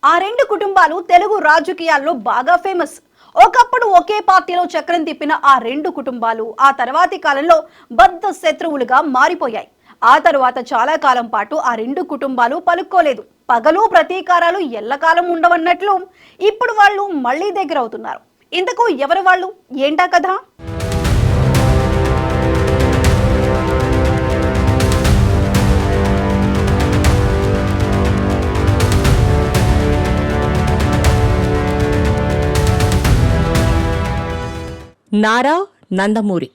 ఆ రెండు కుటుంబాలు తెలుగు రాజకీయాల్లో బాగా ఫేమస్. ఒకప్పుడు ఒకే పార్టీలో చక్రం తిప్పిన ఆ రెండు కుటుంబాలు ఆ తర్వాతి కాలంలో బద్ధ శత్రువులుగా మారిపోయాయి. ఆ తరువాత చాలా కాలం పాటు ఆ రెండు కుటుంబాలు పలుక్కోలేదు. పగలు ప్రతీకారాలు ఎల్లకాలం ఉండవన్నట్లు ఇప్పుడు వాళ్ళు మళ్ళీ దగ్గర అవుతున్నారు. ఇంతకు ఎవరు వాళ్ళు, ఏంటా కథ? నారా, నందమూరి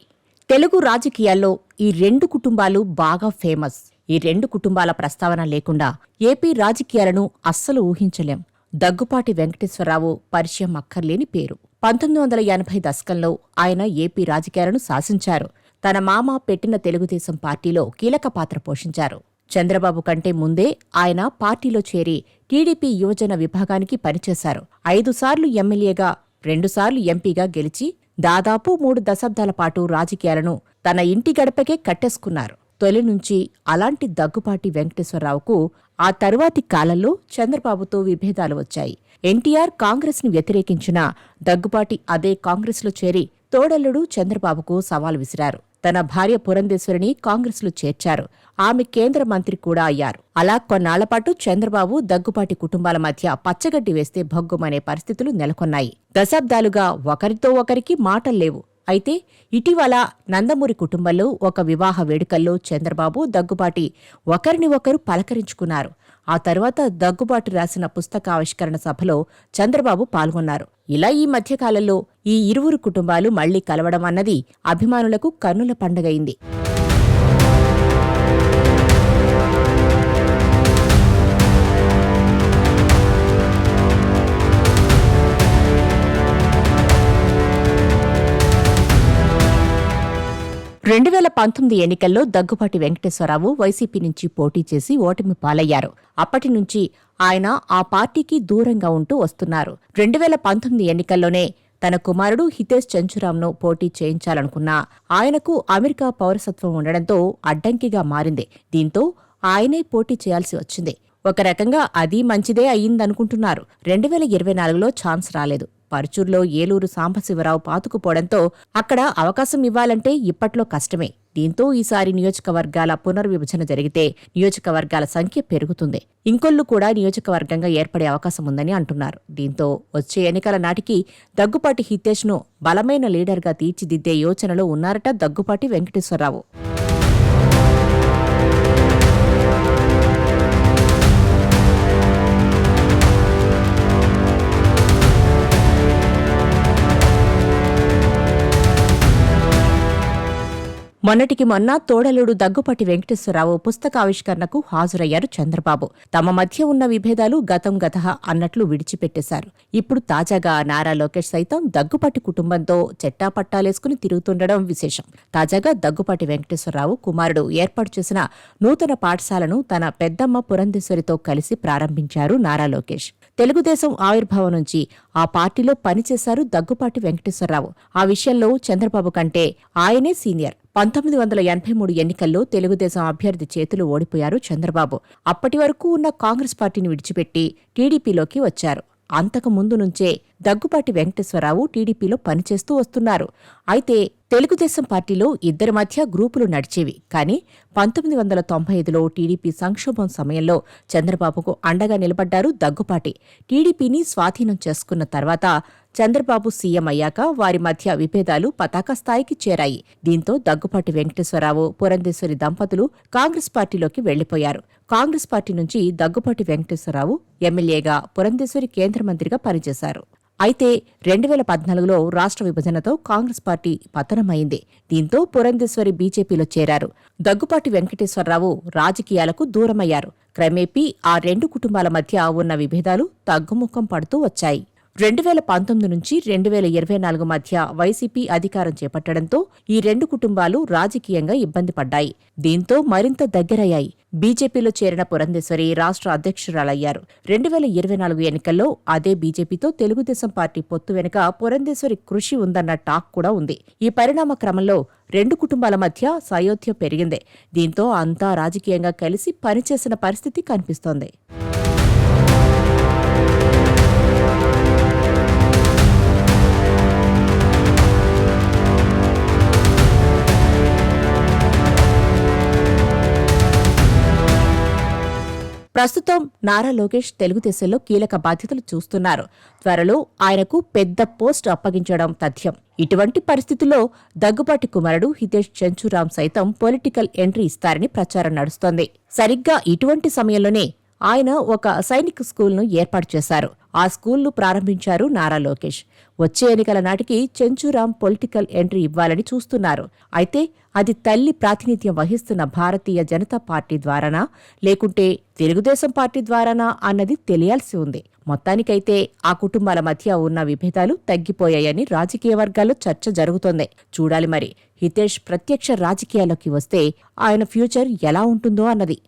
తెలుగు రాజకీయాల్లో ఈ రెండు కుటుంబాలు బాగా ఫేమస్. ఈ రెండు కుటుంబాల ప్రస్తావన లేకుండా ఏపీ రాజకీయాలను అస్సలు ఊహించలేం. దగ్గుపాటి వెంకటేశ్వరరావు పరిచయం అక్కర్లేని పేరు. 1980 దశకంలో ఆయన ఏపీ రాజకీయాలను శాసించారు. తన మామ పెట్టిన తెలుగుదేశం పార్టీలో కీలక పాత్ర పోషించారు. చంద్రబాబు కంటే ముందే ఆయన పార్టీలో చేరి టీడీపీ యువజన విభాగానికి పనిచేశారు. 5 సార్లు ఎమ్మెల్యేగా, 2 సార్లు ఎంపీగా గెలిచి దాదాపు 3 దశాబ్దాల పాటు రాజకీయాలను తన ఇంటి గడపకే కట్టేసుకున్నారు. తొలి నుంచి అలాంటి దగ్గుపాటి వెంకటేశ్వరరావుకు ఆ తరువాతి కాలంలో చంద్రబాబుతో విభేదాలు వచ్చాయి. ఎన్టీఆర్ కాంగ్రెస్ని వ్యతిరేకించిన దగ్గుపాటి అదే కాంగ్రెస్లో చేరి తోడల్లుడు చంద్రబాబుకు సవాల్ విసిరారు. తన భార్య పురంధేశ్వరిని కాంగ్రెస్లో చేర్చారు. ఆమె కేంద్ర మంత్రి కూడా అయ్యారు. అలా కొన్నాళ్లపాటు చంద్రబాబు, దగ్గుపాటి కుటుంబాల మధ్య పచ్చగడ్డి వేస్తే భగ్గుమనే పరిస్థితులు నెలకొన్నాయి. దశాబ్దాలుగా ఒకరితో ఒకరికి మాటల్లేవు. అయితే ఇటీవల నందమూరి కుటుంబంలో ఒక వివాహ వేడుకల్లో చంద్రబాబు, దగ్గుపాటి ఒకరిని ఒకరు పలకరించుకున్నారు. ఆ తర్వాత దగ్గుబాటి రాసిన పుస్తకావిష్కరణ సభలో చంద్రబాబు పాల్గొన్నారు. ఇలా ఈ మధ్యకాలంలో ఈ ఇరువురు కుటుంబాలు మళ్లీ కలవడం అన్నది అభిమానులకు కన్నుల పండగైంది. 2019 ఎన్నికల్లో దగ్గుపాటి వెంకటేశ్వరరావు వైసీపీ నుంచి పోటీ చేసి ఓటమి పాలయ్యారు. అప్పటి నుంచి ఆయన ఆ పార్టీకి దూరంగా ఉంటూ వస్తున్నారు. 2019 ఎన్నికల్లోనే తన కుమారుడు హితేష్ చంచురాంను పోటీ చేయించాలనుకున్నా ఆయనకు అమెరికా పౌరసత్వం ఉండడంతో అడ్డంకిగా మారింది. దీంతో ఆయనే పోటీ చేయాల్సి వచ్చింది. ఒక రకంగా అది మంచిదే అయ్యిందనుకుంటున్నారు. 2024లో ఛాన్స్ రాలేదు. పరుచూర్లో ఏలూరు సాంబశివరావు పాతుకుపోవడంతో అక్కడ అవకాశం ఇవ్వాలంటే ఇప్పట్లో కష్టమే. దీంతో ఈసారి నియోజకవర్గాల పునర్విభజన జరిగితే నియోజకవర్గాల సంఖ్య పెరుగుతుంది. ఇంకొల్లు కూడా నియోజకవర్గంగా ఏర్పడే అవకాశం ఉందని అంటున్నారు. దీంతో వచ్చే ఎన్నికల నాటికి దగ్గుపాటి హితేష్ను బలమైన లీడర్గా తీర్చిదిద్దే యోచనలో ఉన్నారట దగ్గుపాటి వెంకటేశ్వరరావు. మొన్నటికి మొన్న తోడలుడు దగ్గుపాటి వెంకటేశ్వరరావు పుస్తకావిష్కరణకు హాజరయ్యారు చంద్రబాబు. తమ మధ్య ఉన్న విభేదాలు గతం గతః అన్నట్లు విడిచిపెట్టేశారు. ఇప్పుడు తాజాగా నారా లోకేష్ సైతం దగ్గుపాటి కుటుంబంతో చెట్టాపట్టాలేసుకుని తిరుగుతుండడం విశేషం. తాజాగా దగ్గుపాటి వెంకటేశ్వరరావు కుమారుడు ఏర్పాటు చేసిన నూతన పాఠశాలను తన పెద్దమ్మ పురంధేశ్వరితో కలిసి ప్రారంభించారు నారా లోకేష్. తెలుగుదేశం ఆవిర్భావం నుంచి ఆ పార్టీలో పనిచేశారు దగ్గుపాటి వెంకటేశ్వరరావు. ఆ విషయంలో చంద్రబాబు కంటే ఆయనే సీనియర్. 1983 ఎన్నికల్లో తెలుగుదేశం అభ్యర్థి చేతులు ఓడిపోయారు చంద్రబాబు. అప్పటి వరకు ఉన్న కాంగ్రెస్ పార్టీని విడిచిపెట్టి టీడీపీలోకి వచ్చారు. అంతకు ముందు నుంచే దగ్గుపాటి వెంకటేశ్వరరావు టీడీపీలో పనిచేస్తూ వస్తున్నారు. అయితే తెలుగుదేశం పార్టీలో ఇద్దరి మధ్య గ్రూపులు నడిచేవి. కానీ 1995లో టీడీపీ సంక్షోభం సమయంలో చంద్రబాబుకు అండగా నిలబడ్డారు దగ్గుపాటి. టీడీపీని స్వాధీనం చేసుకున్న తర్వాత చంద్రబాబు సీఎం అయ్యాక వారి మధ్య విభేదాలు పతాక స్థాయికి చేరాయి. దీంతో దగ్గుపాటి వెంకటేశ్వరరావు, పురంధేశ్వరి దంపతులు కాంగ్రెస్ పార్టీలోకి వెళ్లిపోయారు. కాంగ్రెస్ పార్టీ నుంచి దగ్గుపాటి వెంకటేశ్వరరావు ఎమ్మెల్యేగా, పురంధేశ్వరి కేంద్ర మంత్రిగా పనిచేశారు. అయితే 2014లో రాష్ట్ర విభజనతో కాంగ్రెస్ పార్టీ పతనమైంది. దీంతో పురంధేశ్వరి బీజేపీలో చేరారు. దగ్గుపాటి వెంకటేశ్వరరావు రాజకీయాలకు దూరమయ్యారు. క్రమేపీ ఆ రెండు కుటుంబాల మధ్య ఉన్న విభేదాలు తగ్గుముఖం పడుతూ వచ్చాయి. 2019 నుంచి 2024 మధ్య వైసీపీ అధికారం చేపట్టడంతో ఈ రెండు కుటుంబాలు రాజకీయంగా ఇబ్బంది పడ్డాయి. దీంతో మరింత దగ్గరయ్యాయి. బీజేపీలో చేరిన పురంధేశ్వరి రాష్ట్ర అధ్యక్షురాలయ్యారు. 2024 ఎన్నికల్లో అదే బీజేపీతో తెలుగుదేశం పార్టీ పొత్తు వెనుక పురంధేశ్వరి కృషి ఉందన్న టాక్ కూడా ఉంది. ఈ పరిణామ క్రమంలో రెండు కుటుంబాల మధ్య సయోధ్య పెరిగింది. దీంతో అంతా రాజకీయంగా కలిసి పనిచేసిన పరిస్థితి కనిపిస్తోంది. ప్రస్తుతం నారా లోకేష్ తెలుగుదేశంలో కీలక బాధ్యతలు చూస్తున్నారు. త్వరలో ఆయనకు పెద్ద పోస్ట్ అప్పగించడం తథ్యం. ఇటువంటి పరిస్థితుల్లో దగ్గుబాటి కుమారుడు హితేష్ చెంచూరాం సైతం పొలిటికల్ ఎంట్రీ ఇస్తారని ప్రచారం నడుస్తోంది. సరిగ్గా ఇటువంటి సమయంలోనే ఆయన ఒక సైనిక్ స్కూల్ను ఏర్పాటు చేశారు. ఆ స్కూల్ను ప్రారంభించారు నారా లోకేష్. వచ్చే ఎన్నికల నాటికి చెంచూరాం పొలిటికల్ ఎంట్రీ ఇవ్వాలని చూస్తున్నారు. అయితే అది తల్లి ప్రాతినిధ్యం వహిస్తున్న భారతీయ జనతా పార్టీ ద్వారానా లేకుంటే తెలుగుదేశం పార్టీ ద్వారానా అన్నది తెలియాల్సి ఉంది. మొత్తానికైతే ఆ కుటుంబాల మధ్య ఉన్న విభేదాలు తగ్గిపోయాయని రాజకీయ వర్గాల్లో చర్చ జరుగుతోంది. చూడాలి మరి హితేష్ ప్రత్యక్ష రాజకీయాల్లోకి వస్తే ఆయన ఫ్యూచర్ ఎలా ఉంటుందో అన్నది.